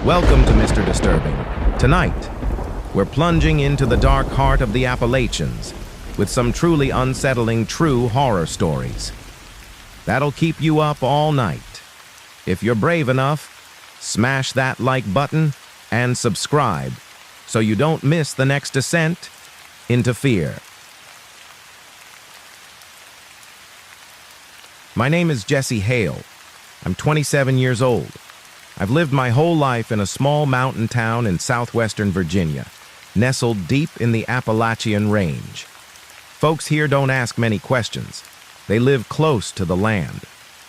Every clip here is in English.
Welcome to Mr. Disturbing. Tonight, we're plunging into the dark heart of the Appalachians with some truly unsettling true horror stories. That'll keep you up all night. If you're brave enough, smash that like button and subscribe so you don't miss the next descent into fear. My name is Jesse Hale. I'm 27 years old. I've lived my whole life in a small mountain town in southwestern Virginia, nestled deep in the Appalachian range. Folks here don't ask many questions. They live close to the land.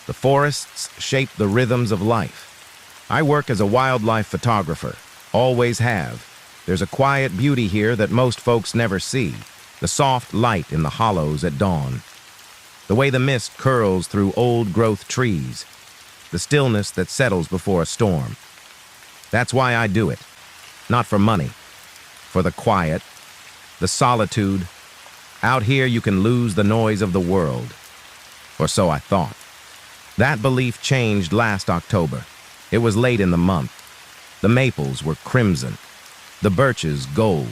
The forests shape the rhythms of life. I work as a wildlife photographer, always have. There's a quiet beauty here that most folks never see, the soft light in the hollows at dawn. The way the mist curls through old-growth trees, the stillness that settles before a storm. That's why I do it. Not for money. For the quiet, the solitude. Out here you can lose the noise of the world. Or so I thought. That belief changed last October. It was late in the month. The maples were crimson. The birches gold.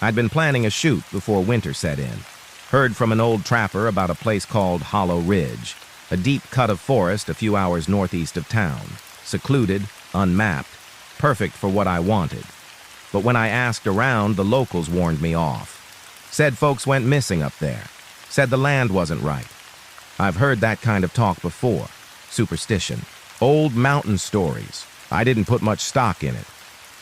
I'd been planning a shoot before winter set in. Heard from an old trapper about a place called Hollow Ridge, a deep cut of forest a few hours northeast of town, secluded, unmapped, perfect for what I wanted. But when I asked around, the locals warned me off. Said folks went missing up there. Said the land wasn't right. I've heard that kind of talk before. Superstition. Old mountain stories. I didn't put much stock in it.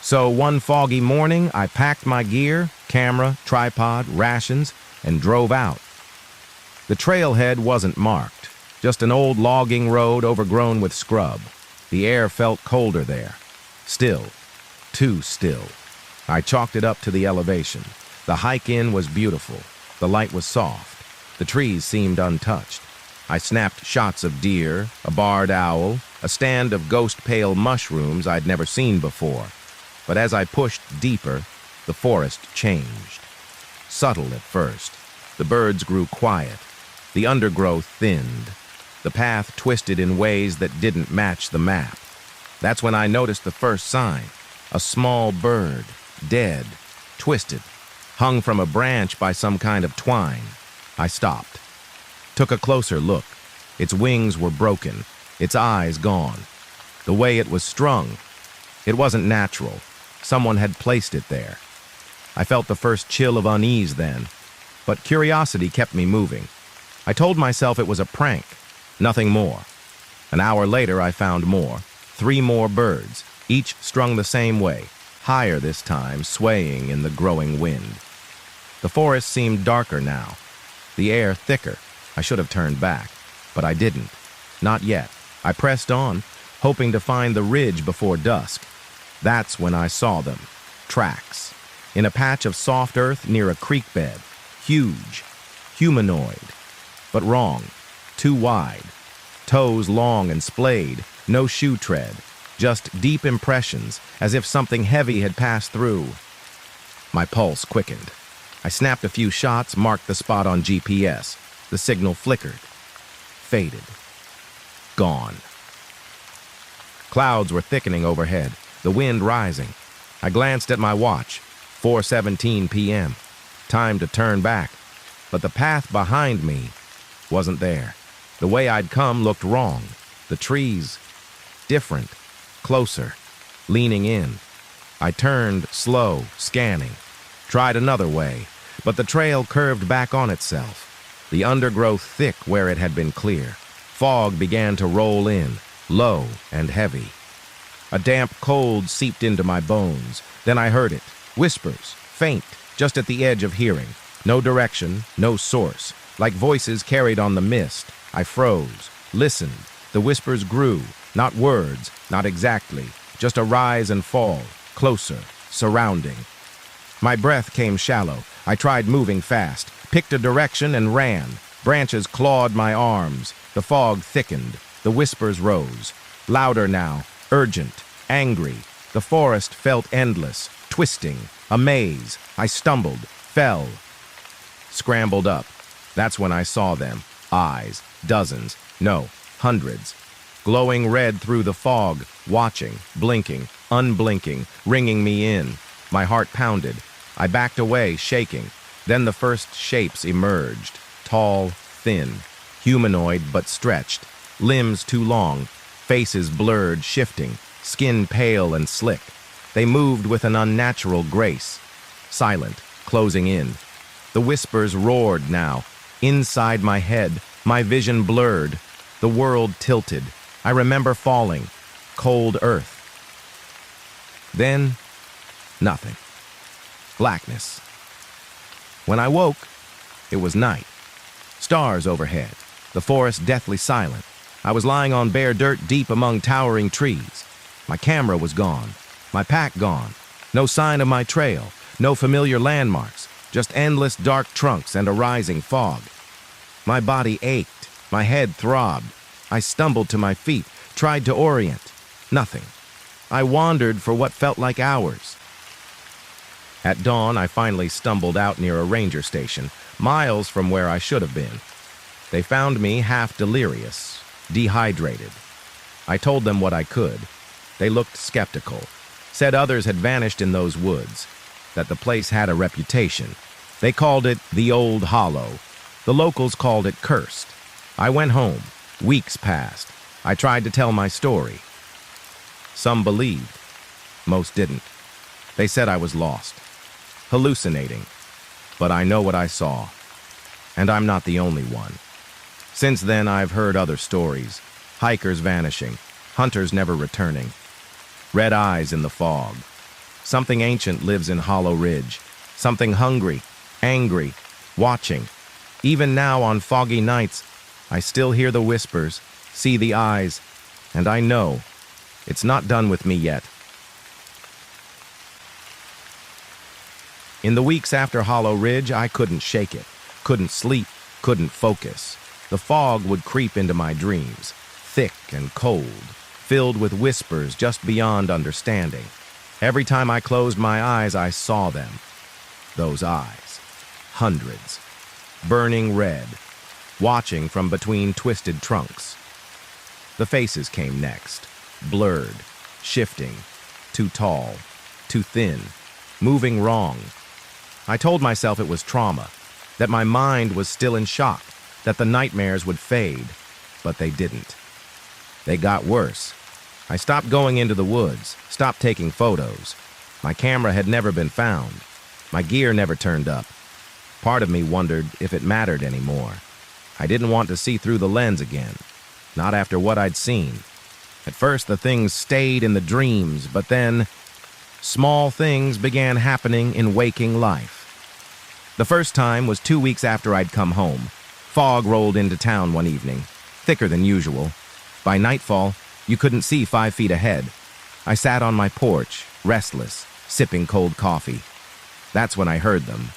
So one foggy morning, I packed my gear, camera, tripod, rations, and drove out. The trailhead wasn't marked. Just an old logging road overgrown with scrub. The air felt colder there. Still. Too still. I chalked it up to the elevation. The hike in was beautiful. The light was soft. The trees seemed untouched. I snapped shots of deer, a barred owl, a stand of ghost-pale mushrooms I'd never seen before. But as I pushed deeper, the forest changed. Subtle at first. The birds grew quiet. The undergrowth thinned. The path twisted in ways that didn't match the map. That's when I noticed the first sign. A small bird, dead, twisted, hung from a branch by some kind of twine. I stopped. Took a closer look. Its wings were broken, its eyes gone. The way it was strung, it wasn't natural. Someone had placed it there. I felt the first chill of unease then, but curiosity kept me moving. I told myself it was a prank. Nothing more. An hour later, I found more. 3 more birds, each strung the same way, higher this time, swaying in the growing wind. The forest seemed darker now, the air thicker. I should have turned back, but I didn't. Not yet. I pressed on, hoping to find the ridge before dusk. That's when I saw them. Tracks. In a patch of soft earth near a creek bed. Huge. Humanoid. But wrong. Too wide. Toes long and splayed, no shoe tread, just deep impressions, as if something heavy had passed through. My pulse quickened. I snapped a few shots, marked the spot on GPS. The signal flickered. Faded. Gone. Clouds were thickening overhead, the wind rising. I glanced at my watch. 4:17 p.m. Time to turn back. But the path behind me wasn't there. The way I'd come looked wrong. The trees, different, closer, leaning in. I turned, slow, scanning. Tried another way, but the trail curved back on itself. The undergrowth thick where it had been clear. Fog began to roll in, low and heavy. A damp cold seeped into my bones. Then I heard it. Whispers, faint, just at the edge of hearing. No direction, no source. Like voices carried on the mist. I froze, listened. The whispers grew, not words, not exactly, just a rise and fall, closer, surrounding. My breath came shallow. I tried moving fast, picked a direction and ran. Branches clawed my arms. The fog thickened. The whispers rose. Louder now, urgent, angry. The forest felt endless, twisting, a maze. I stumbled, fell, scrambled up. That's when I saw them. Eyes, dozens, no, hundreds. Glowing red through the fog, watching, blinking, unblinking, ringing me in. My heart pounded. I backed away, shaking. Then the first shapes emerged. Tall, thin, humanoid but stretched, limbs too long, faces blurred, shifting, skin pale and slick. They moved with an unnatural grace, silent, closing in. The whispers roared now. Inside my head, my vision blurred. The world tilted. I remember falling. Cold earth. Then, nothing. Blackness. When I woke, it was night. Stars overhead. The forest deathly silent. I was lying on bare dirt deep among towering trees. My camera was gone. My pack gone. No sign of my trail. No familiar landmarks. Just endless dark trunks and a rising fog. My body ached. My head throbbed. I stumbled to my feet, tried to orient. Nothing. I wandered for what felt like hours. At dawn, I finally stumbled out near a ranger station, miles from where I should have been. They found me half delirious, dehydrated. I told them what I could. They looked skeptical, said others had vanished in those woods, that the place had a reputation. They called it the Old Hollow. The locals called it cursed. I went home. Weeks passed. I tried to tell my story. Some believed. Most didn't. They said I was lost, hallucinating. But I know what I saw. And I'm not the only one. Since then, I've heard other stories. Hikers vanishing, hunters never returning. Red eyes in the fog. Something ancient lives in Hollow Ridge. Something hungry, angry, watching. Even now on foggy nights, I still hear the whispers, see the eyes, and I know it's not done with me yet. In the weeks after Hollow Ridge, I couldn't shake it, couldn't sleep, couldn't focus. The fog would creep into my dreams, thick and cold, filled with whispers just beyond understanding. Every time I closed my eyes, I saw them. Those eyes. Hundreds. Burning red. Watching from between twisted trunks. The faces came next. Blurred. Shifting. Too tall. Too thin. Moving wrong. I told myself it was trauma. That my mind was still in shock. That the nightmares would fade. But they didn't. They got worse. I stopped going into the woods, stopped taking photos. My camera had never been found. My gear never turned up. Part of me wondered if it mattered anymore. I didn't want to see through the lens again, not after what I'd seen. At first, the things stayed in the dreams, but then small things began happening in waking life. The first time was 2 weeks after I'd come home. Fog rolled into town one evening, thicker than usual. By nightfall, you couldn't see 5 feet ahead. I sat on my porch, restless, sipping cold coffee. That's when I heard them.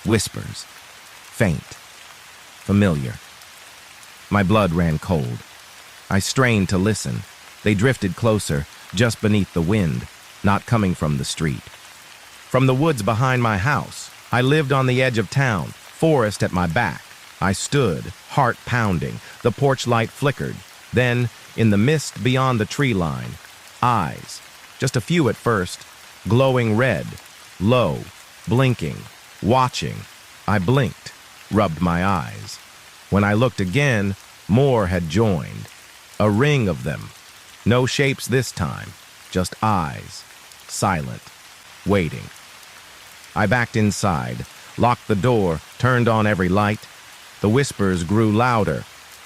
Whispers. Faint. Familiar. My blood ran cold. I strained to listen. They drifted closer, just beneath the wind, not coming from the street. From the woods behind my house, I lived on the edge of town, forest at my back. I stood, heart pounding. The porch light flickered. Then, in the mist beyond the tree line, eyes, just a few at first, glowing red, low, blinking, watching. I blinked, rubbed my eyes. When I looked again, more had joined. A ring of them. No shapes this time, just eyes, silent, waiting. I backed inside, locked the door, turned on every light. The whispers grew louder,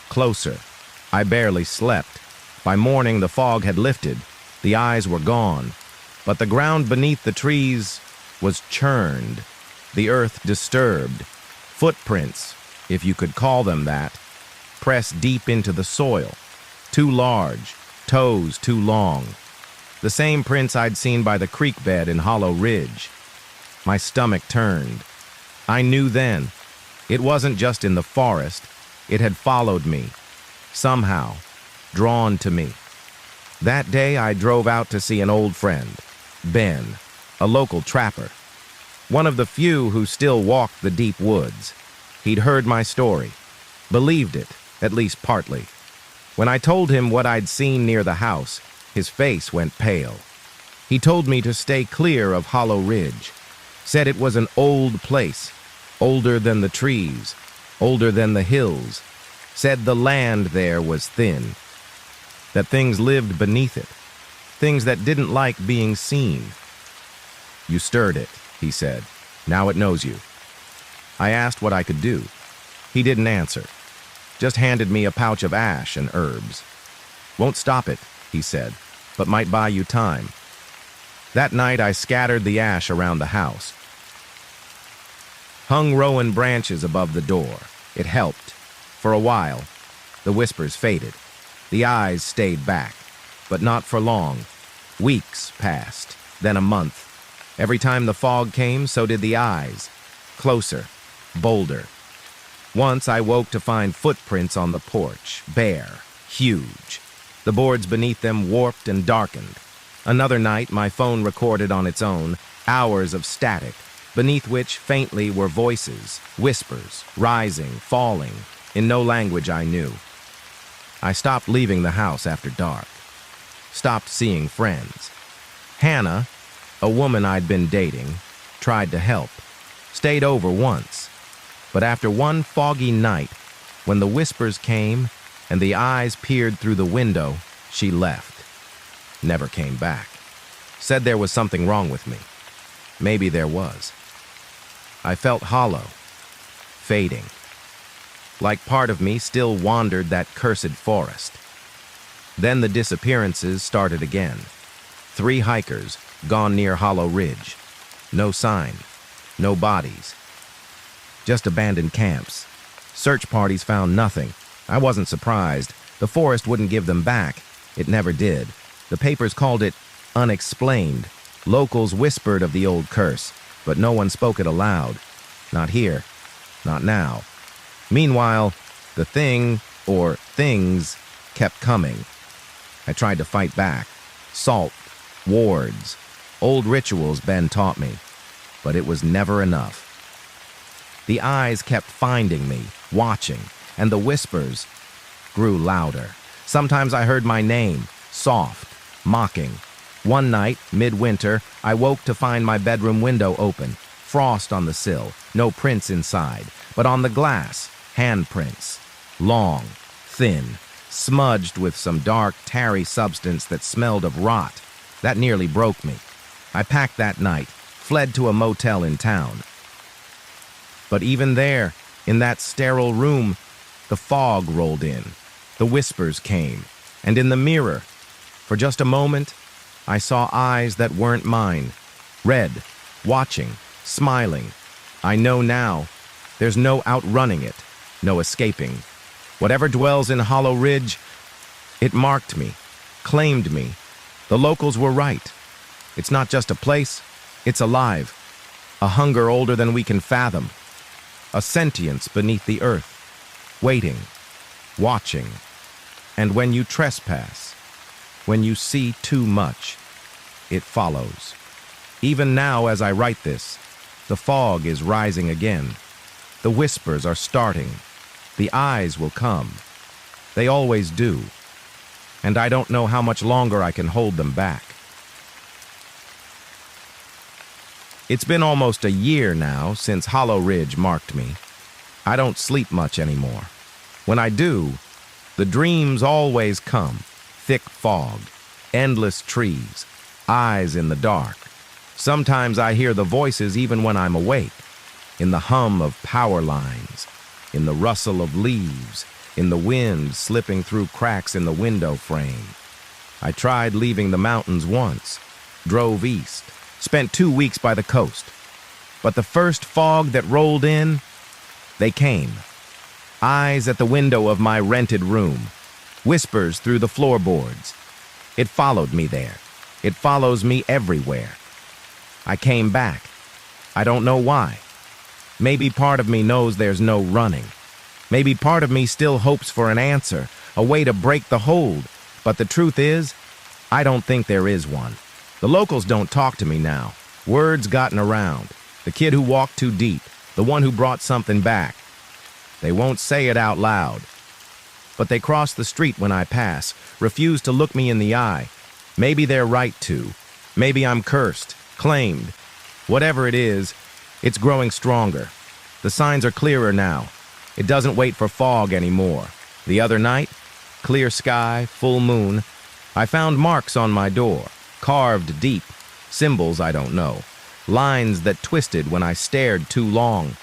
closer. I barely slept. By morning, the fog had lifted. The eyes were gone. But the ground beneath the trees was churned. The earth disturbed. Footprints, if you could call them that, pressed deep into the soil. Too large, toes too long. The same prints I'd seen by the creek bed in Hollow Ridge. My stomach turned. I knew then. It wasn't just in the forest. It had followed me. Somehow, drawn to me. That day, I drove out to see an old friend, Ben, a local trapper. One of the few who still walked the deep woods. He'd heard my story, believed it, at least partly. When I told him what I'd seen near the house, his face went pale. He told me to stay clear of Hollow Ridge, said it was an old place, older than the trees, older than the hills, said the land there was thin, that things lived beneath it, things that didn't like being seen. You stirred it, he said. Now it knows you. I asked what I could do. He didn't answer, just handed me a pouch of ash and herbs. Won't stop it, he said, but might buy you time. That night I scattered the ash around the house. Hung rowan branches above the door. It helped. For a while, the whispers faded. The eyes stayed back, but not for long. Weeks passed, then a month. Every time the fog came, so did the eyes. Closer, bolder. Once I woke to find footprints on the porch, bare, huge. The boards beneath them warped and darkened. Another night, my phone recorded on its own hours of static, beneath which faintly were voices, whispers, rising, falling, in no language I knew. I stopped leaving the house after dark. Stopped seeing friends. Hannah, a woman I'd been dating, tried to help. Stayed over once. But after one foggy night, when the whispers came and the eyes peered through the window, she left. Never came back. Said there was something wrong with me. Maybe there was. I felt hollow, fading. Like part of me still wandered that cursed forest. Then the disappearances started again. 3 hikers, gone near Hollow Ridge. No sign, no bodies. Just abandoned camps. Search parties found nothing. I wasn't surprised. The forest wouldn't give them back. It never did. The papers called it unexplained. Locals whispered of the old curse, but no one spoke it aloud. Not here. Not now. Meanwhile, the thing, or things, kept coming. I tried to fight back. Salt, wards, old rituals Ben taught me, but it was never enough. The eyes kept finding me, watching, and the whispers grew louder. Sometimes I heard my name, soft, mocking. One night, midwinter, I woke to find my bedroom window open, frost on the sill, no prints inside, but on the glass, handprints, long, thin, smudged with some dark, tarry substance that smelled of rot. That nearly broke me. I packed that night, fled to a motel in town. But even there, in that sterile room, the fog rolled in. The whispers came, and in the mirror, for just a moment, I saw eyes that weren't mine, red, watching, smiling. I know now, there's no outrunning it, no escaping. Whatever dwells in Hollow Ridge, it marked me, claimed me. The locals were right. It's not just a place, it's alive. A hunger older than we can fathom. A sentience beneath the earth, waiting, watching. And when you trespass, when you see too much, it follows. Even now as I write this, the fog is rising again. The whispers are starting. The eyes will come. They always do. And I don't know how much longer I can hold them back. It's been almost a year now since Hollow Ridge marked me. I don't sleep much anymore. When I do, the dreams always come. Thick fog, endless trees, eyes in the dark. Sometimes I hear the voices even when I'm awake, in the hum of power lines, in the rustle of leaves, in the wind slipping through cracks in the window frame. I tried leaving the mountains once, drove east, spent 2 weeks by the coast. But the first fog that rolled in, they came. Eyes at the window of my rented room, whispers through the floorboards. It followed me there. It follows me everywhere. I came back. I don't know why. Maybe part of me knows there's no running. Maybe part of me still hopes for an answer, a way to break the hold. But the truth is, I don't think there is one. The locals don't talk to me now. Word's gotten around. The kid who walked too deep, the one who brought something back. They won't say it out loud. But they cross the street when I pass, refuse to look me in the eye. Maybe they're right to. Maybe I'm cursed, claimed. Whatever it is, it's growing stronger. The signs are clearer now. It doesn't wait for fog anymore. The other night, clear sky, full moon, I found marks on my door, carved deep, symbols I don't know, lines that twisted when I stared too long,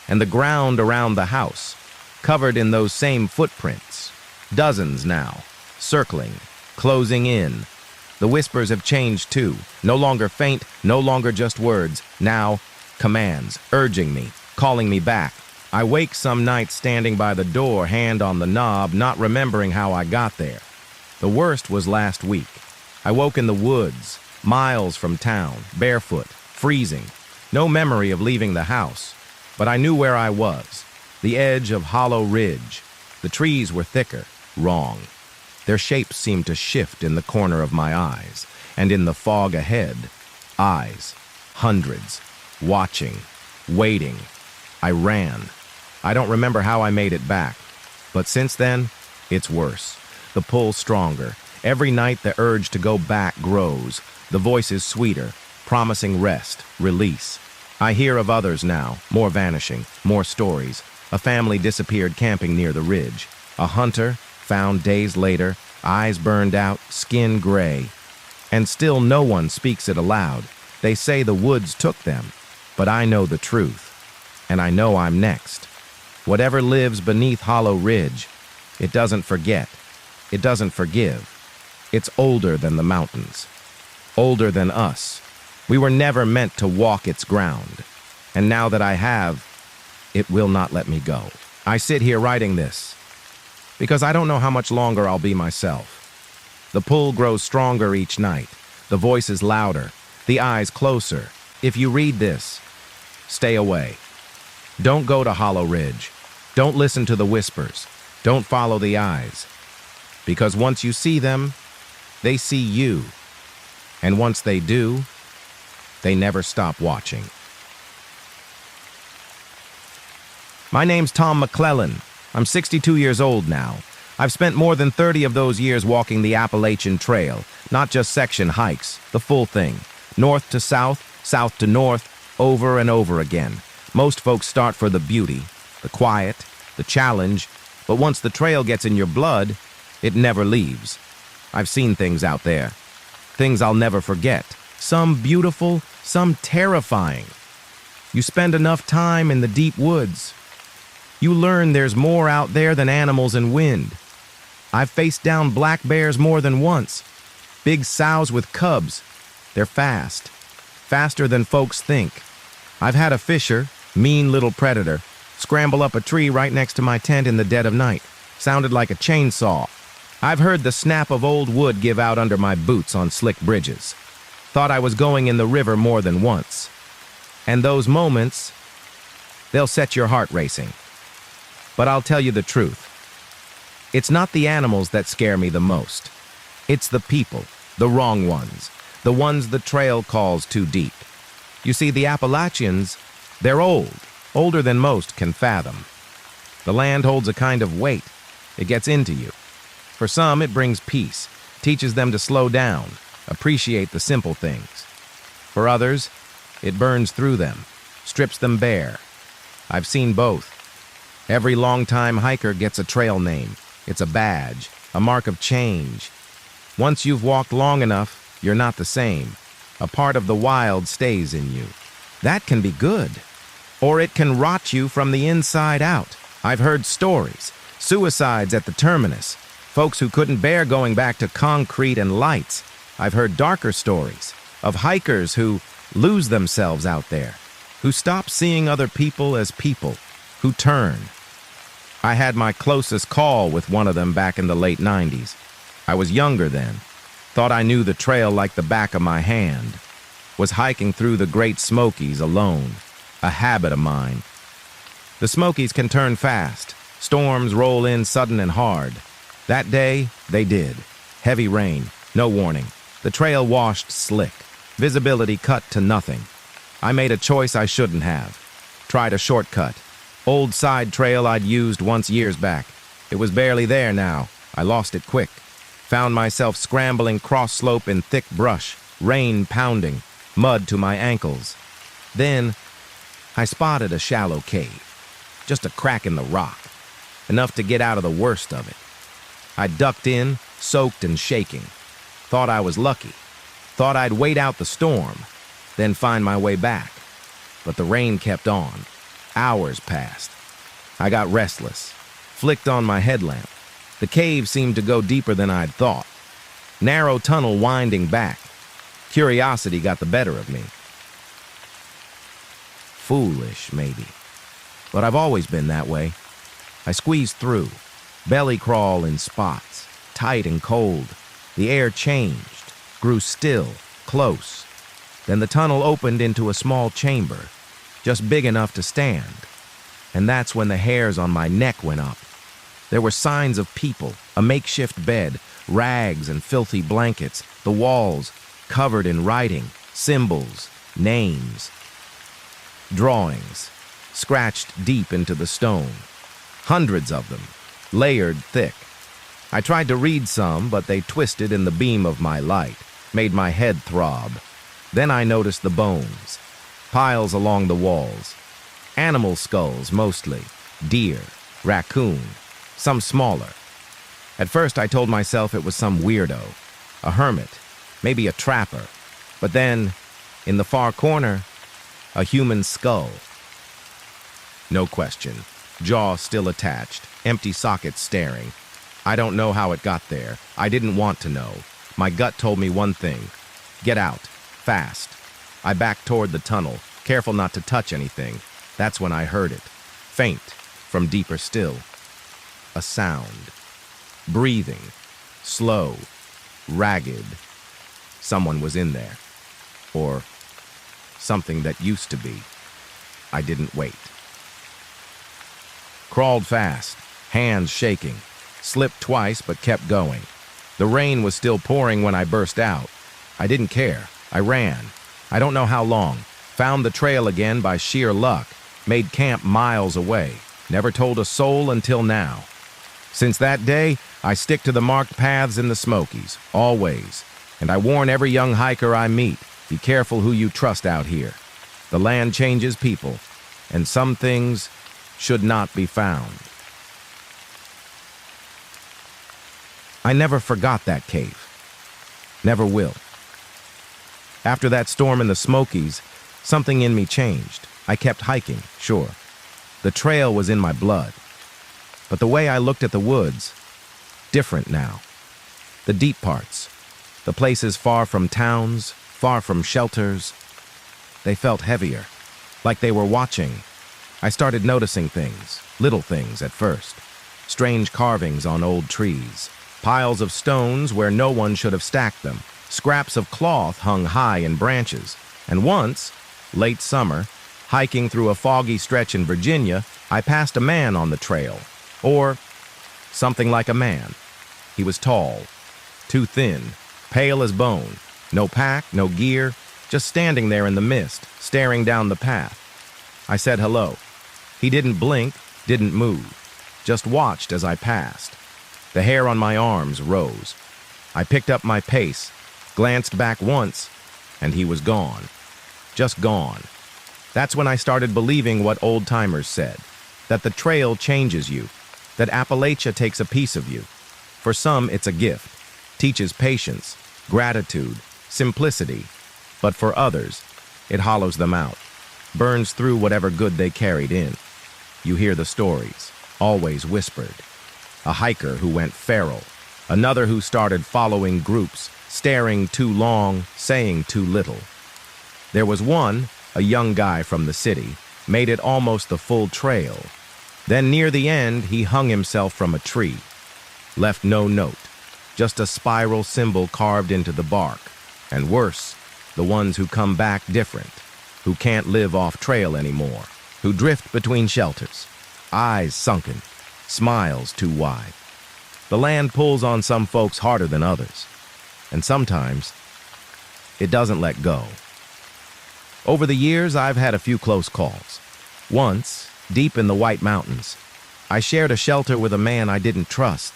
and the ground around the house, covered in those same footprints. Dozens now, circling, closing in. The whispers have changed too, no longer faint, no longer just words, now commands, urging me, calling me back. I wake some nights standing by the door, hand on the knob, not remembering how I got there. The worst was last week. I woke in the woods, miles from town, barefoot, freezing. No memory of leaving the house, but I knew where I was. The edge of hollow ridge. The trees were thicker, wrong. Their shapes seemed to shift in the corner of my eyes, and in the fog ahead, eyes, hundreds, watching, waiting. I ran. I don't remember how I made it back, but since then, it's worse. The pull stronger. Every night the urge to go back grows. The voice is sweeter, promising rest, release. I hear of others now, more vanishing, more stories. A family disappeared camping near the ridge. A hunter, found days later, eyes burned out, skin gray. And still no one speaks it aloud. They say the woods took them, but I know the truth. And I know I'm next. Whatever lives beneath Hollow Ridge, it doesn't forget. It doesn't forgive. It's older than the mountains. Older than us. We were never meant to walk its ground. And now that I have, it will not let me go. I sit here writing this because I don't know how much longer I'll be myself. The pull grows stronger each night. The voice is louder. The eyes closer. If you read this, stay away. Don't go to Hollow Ridge. Don't listen to the whispers. Don't follow the eyes. Because once you see them, they see you. And once they do, they never stop watching. My name's Tom McClellan. I'm 62 years old now. I've spent more than 30 of those years walking the Appalachian Trail, not just section hikes, the full thing. North to south, south to north, over and over again. Most folks start for the beauty, the quiet, the challenge, but once the trail gets in your blood, it never leaves. I've seen things out there. Things I'll never forget. Some beautiful, some terrifying. You spend enough time in the deep woods. You learn there's more out there than animals and wind. I've faced down black bears more than once. Big sows with cubs. They're fast. Faster than folks think. I've had a fisher, mean little predator, scramble up a tree right next to my tent in the dead of night. Sounded like a chainsaw. I've heard the snap of old wood give out under my boots on slick bridges. Thought I was going in the river more than once. And those moments, they'll set your heart racing. But I'll tell you the truth. It's not the animals that scare me the most. It's the people, the wrong ones, the ones the trail calls too deep. You see, the Appalachians, they're old, older than most can fathom. The land holds a kind of weight. It gets into you. For some, it brings peace, teaches them to slow down, appreciate the simple things. For others, it burns through them, strips them bare. I've seen both. Every long-time hiker gets a trail name. It's a badge, a mark of change. Once you've walked long enough, you're not the same. A part of the wild stays in you. That can be good. Or it can rot you from the inside out. I've heard stories, suicides at the terminus, folks who couldn't bear going back to concrete and lights. I've heard darker stories of hikers who lose themselves out there, who stop seeing other people as people, who turn. I had my closest call with one of them back in the late 90s. I was younger then, thought I knew the trail like the back of my hand, was hiking through the Great Smokies alone, a habit of mine. The Smokies can turn fast. Storms roll in sudden and hard. That day, they did. Heavy rain, no warning. The trail washed slick. Visibility cut to nothing. I made a choice I shouldn't have. Tried a shortcut. Old side trail I'd used once years back. It was barely there now. I lost it quick. Found myself scrambling cross-slope in thick brush. rain pounding, mud to my ankles. Then, I spotted a shallow cave, just a crack in the rock, enough to get out of the worst of it. I ducked in, soaked and shaking. Thought I was lucky. Thought I'd wait out the storm, then find my way back. But the rain kept on. Hours passed. I got restless, flicked on my headlamp. The cave seemed to go deeper than I'd thought. Narrow tunnel winding back. Curiosity got the better of me. Foolish, maybe. But I've always been that way. I squeezed through, belly crawl in spots, tight and cold. The air changed, grew still, close. Then the tunnel opened into a small chamber, just big enough to stand. And that's when the hairs on my neck went up. There were signs of people, a makeshift bed, rags and filthy blankets, the walls covered in writing, symbols, names. Drawings, scratched deep into the stone. Hundreds of them, layered thick. I tried to read some, but they twisted in the beam of my light, made my head throb. Then I noticed the bones, piles along the walls. Animal skulls, mostly. Deer, raccoon, some smaller. At first I told myself it was some weirdo, a hermit, maybe a trapper. But then, in the far corner, a human skull. No question. Jaw still attached, empty sockets staring. I don't know how it got there. I didn't want to know. My gut told me one thing. Get out. Fast. I backed toward the tunnel, careful not to touch anything. That's when I heard it. Faint, from deeper still. A sound. Breathing. Slow. Ragged. Someone was in there. Or something that used to be. I didn't wait. Crawled fast, hands shaking. Slipped twice, but kept going. The rain was still pouring when I burst out. I didn't care. I ran. I don't know how long. Found the trail again by sheer luck. Made camp miles away. Never told a soul until now. Since that day, I stick to the marked paths in the Smokies, always. And I warn every young hiker I meet, be careful who you trust out here. The land changes people, and some things should not be found. I never forgot that cave. Never will. After that storm in the Smokies, something in me changed. I kept hiking, sure. The trail was in my blood. But the way I looked at the woods, different now. The deep parts, the places far from towns, far from shelters, they felt heavier, like they were watching. I started noticing things, little things at first. Strange carvings on old trees, piles of stones where no one should have stacked them, scraps of cloth hung high in branches. And once, late summer, hiking through a foggy stretch in Virginia, I passed a man on the trail. Or something like a man. He was tall, too thin, pale as bone. No pack, no gear, just standing there in the mist, staring down the path. I said hello. He didn't blink, didn't move, just watched as I passed. The hair on my arms rose. I picked up my pace, glanced back once, and he was gone. Just gone. That's when I started believing what old-timers said, that the trail changes you, that Appalachia takes a piece of you. For some, it's a gift, teaches patience, gratitude, simplicity. But for others, it hollows them out, burns through whatever good they carried in. You hear the stories, always whispered. A hiker who went feral, another who started following groups, staring too long, saying too little. There was one, a young guy from the city, made it almost the full trail. Then near the end, he hung himself from a tree. Left no note, just a spiral symbol carved into the bark. And worse, the ones who come back different, who can't live off trail anymore, who drift between shelters, eyes sunken, smiles too wide. The land pulls on some folks harder than others, and sometimes it doesn't let go. Over the years, I've had a few close calls. Once, deep in the White Mountains, I shared a shelter with a man I didn't trust.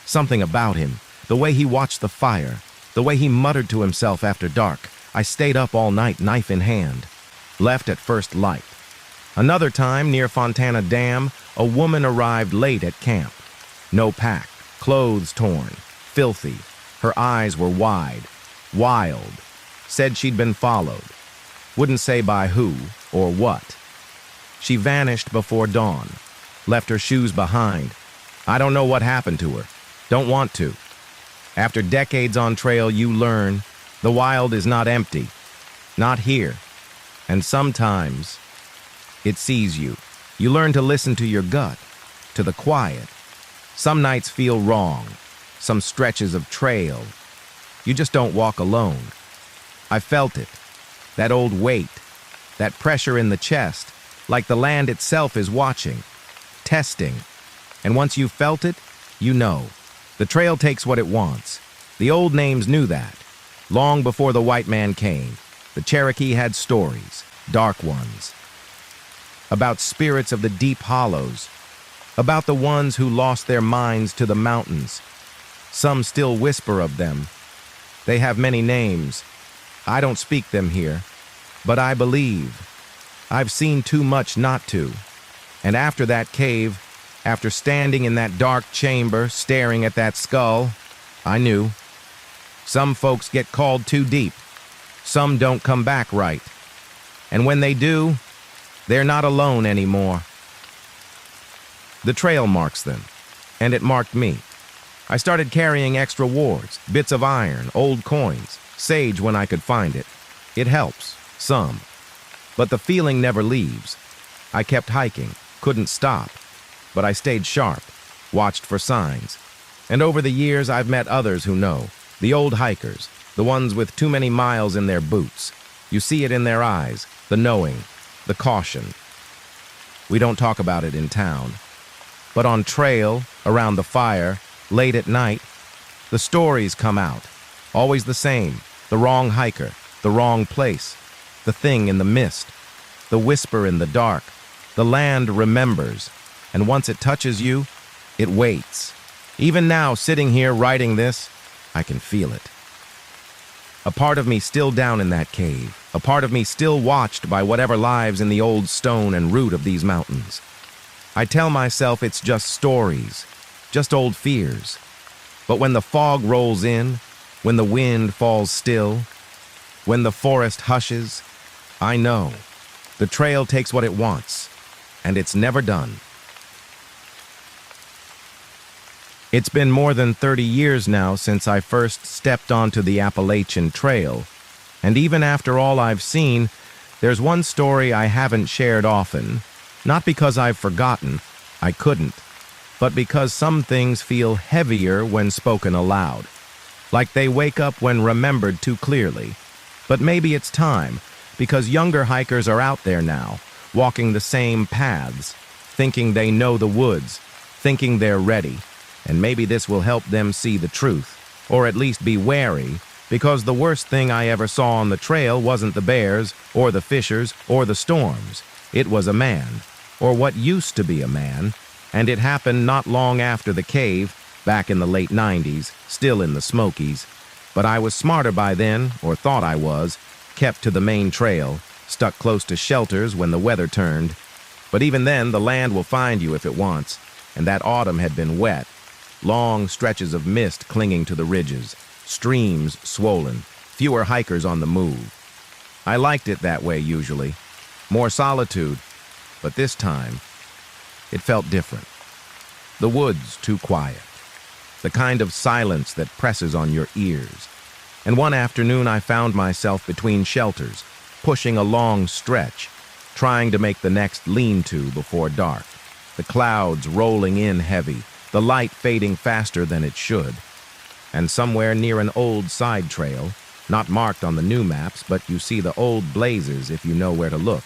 Something about him, the way he watched the fire, The way he muttered to himself after dark. I stayed up all night, knife in hand. Left at first light. Another time, near Fontana Dam, a woman arrived late at camp. No pack, clothes torn, filthy. Her eyes were wide, wild. Said she'd been followed. Wouldn't say by who or what. She vanished before dawn. Left her shoes behind. I don't know what happened to her. Don't want to. After decades on trail, you learn the wild is not empty. Not here. And sometimes it sees you. You learn to listen to your gut, to the quiet. Some nights feel wrong. Some stretches of trail. You just don't walk alone. I felt it. That old weight. That pressure in the chest. Like the land itself is watching. Testing. And once you've felt it, you know. The trail takes what it wants. The old names knew that. Long before the white man came, the Cherokee had stories, dark ones. About spirits of the deep hollows. About the ones who lost their minds to the mountains. Some still whisper of them. They have many names. I don't speak them here, but I believe. I've seen too much not to. And after that cave, after standing in that dark chamber, staring at that skull, I knew. Some folks get called too deep. Some don't come back right. And when they do, they're not alone anymore. The trail marks them, and it marked me. I started carrying extra wards, bits of iron, old coins, sage when I could find it. It helps, some. But the feeling never leaves. I kept hiking, couldn't stop. But I stayed sharp, watched for signs. And over the years, I've met others who know. The old hikers, the ones with too many miles in their boots. You see it in their eyes, the knowing, the caution. We don't talk about it in town. But on trail, around the fire, late at night, the stories come out. Always the same. The wrong hiker, the wrong place, the thing in the mist, the whisper in the dark. The land remembers, and once it touches you, it waits. Even now, sitting here writing this, I can feel it. A part of me still down in that cave, a part of me still watched by whatever lives in the old stone and root of these mountains. I tell myself it's just stories, just old fears. But when the fog rolls in, when the wind falls still, when the forest hushes, I know. The trail takes what it wants, and it's never done. It's been more than 30 years now since I first stepped onto the Appalachian Trail, and even after all I've seen, there's one story I haven't shared often, not because I've forgotten, I couldn't, but because some things feel heavier when spoken aloud, like they wake up when remembered too clearly. But maybe it's time, because younger hikers are out there now, walking the same paths, thinking they know the woods, thinking they're ready, and maybe this will help them see the truth, or at least be wary, because the worst thing I ever saw on the trail wasn't the bears, or the fishers, or the storms. It was a man, or what used to be a man, and it happened not long after the cave, back in the late 90s, still in the Smokies. But I was smarter by then, or thought I was, kept to the main trail, stuck close to shelters when the weather turned. But even then, the land will find you if it wants, and that autumn had been wet. Long stretches of mist clinging to the ridges, streams swollen, fewer hikers on the move. I liked it that way usually. More solitude, but this time, it felt different. The woods too quiet. The kind of silence that presses on your ears. And one afternoon I found myself between shelters, pushing a long stretch, trying to make the next lean-to before dark. The clouds rolling in heavy, the light fading faster than it should. And somewhere near an old side trail, not marked on the new maps, but you see the old blazes if you know where to look.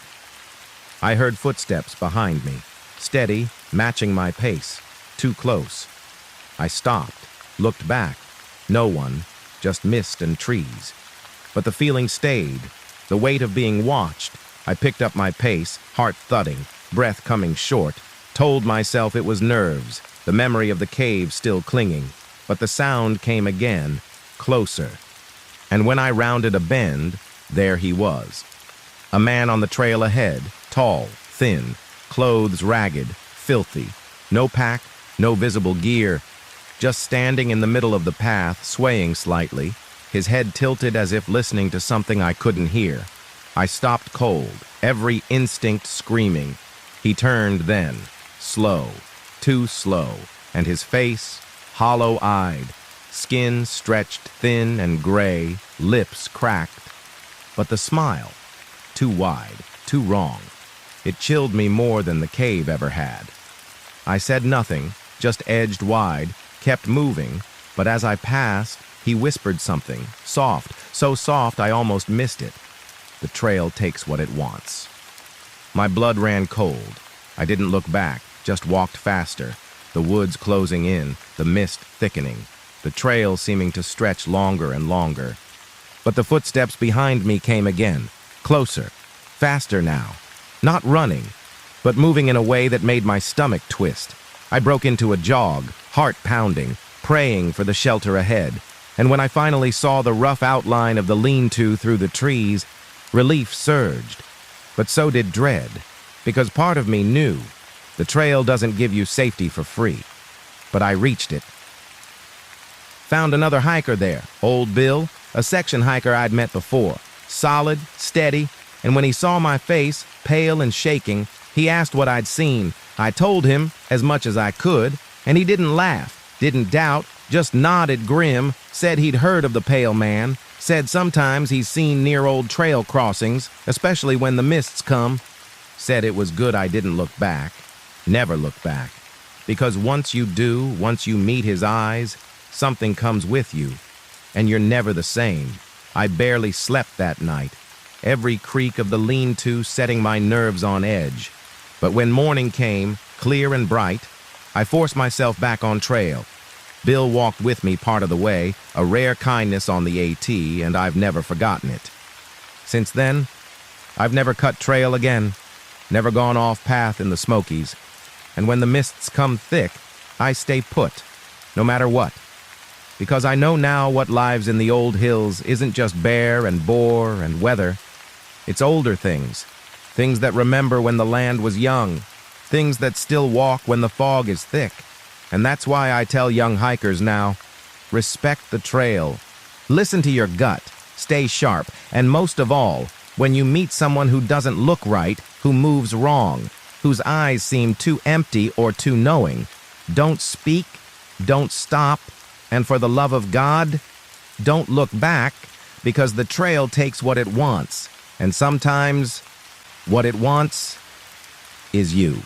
I heard footsteps behind me, steady, matching my pace, too close. I stopped, looked back. No one, just mist and trees. But the feeling stayed, the weight of being watched. I picked up my pace, heart thudding, breath coming short, told myself it was nerves, the memory of the cave still clinging. But the sound came again, closer, And when I rounded a bend, there he was. A man on the trail ahead, tall, thin, clothes ragged, filthy, no pack, no visible gear, just standing in the middle of the path, swaying slightly, his head tilted as if listening to something I couldn't hear. I stopped cold, every instinct screaming. He turned then, slow, too slow, and his face, hollow-eyed, skin stretched thin and gray, lips cracked. But the smile, too wide, too wrong. It chilled me more than the cave ever had. I said nothing, just edged wide, kept moving, but as I passed, he whispered something, soft, so soft I almost missed it. The trail takes what it wants. My blood ran cold. I didn't look back, just walked faster, the woods closing in, the mist thickening, the trail seeming to stretch longer and longer. But the footsteps behind me came again, closer, faster now, not running, but moving in a way that made my stomach twist. I broke into a jog, heart pounding, praying for the shelter ahead. And when I finally saw the rough outline of the lean-to through the trees, relief surged. But so did dread, because part of me knew the trail doesn't give you safety for free. But I reached it. Found another hiker there, old Bill, a section hiker I'd met before, solid, steady, and when he saw my face, pale and shaking, he asked what I'd seen. I told him as much as I could, and he didn't laugh, didn't doubt, just nodded grim, said he'd heard of the pale man, said sometimes he's seen near old trail crossings, especially when the mists come. Said it was good I didn't look back, never look back, because once you do, once you meet his eyes, something comes with you, and you're never the same. I barely slept that night, every creak of the lean-to setting my nerves on edge. But when morning came, clear and bright, I forced myself back on trail. Bill walked with me part of the way, a rare kindness on the AT, and I've never forgotten it. Since then, I've never cut trail again, never gone off path in the Smokies, and when the mists come thick, I stay put, no matter what. Because I know now what lives in the old hills isn't just bear and boar and weather. It's older things, things that remember when the land was young, things that still walk when the fog is thick. And that's why I tell young hikers now, respect the trail, listen to your gut, stay sharp, and most of all, when you meet someone who doesn't look right, who moves wrong, whose eyes seem too empty or too knowing, don't speak, don't stop, and for the love of God, don't look back, because the trail takes what it wants, and sometimes what it wants is you.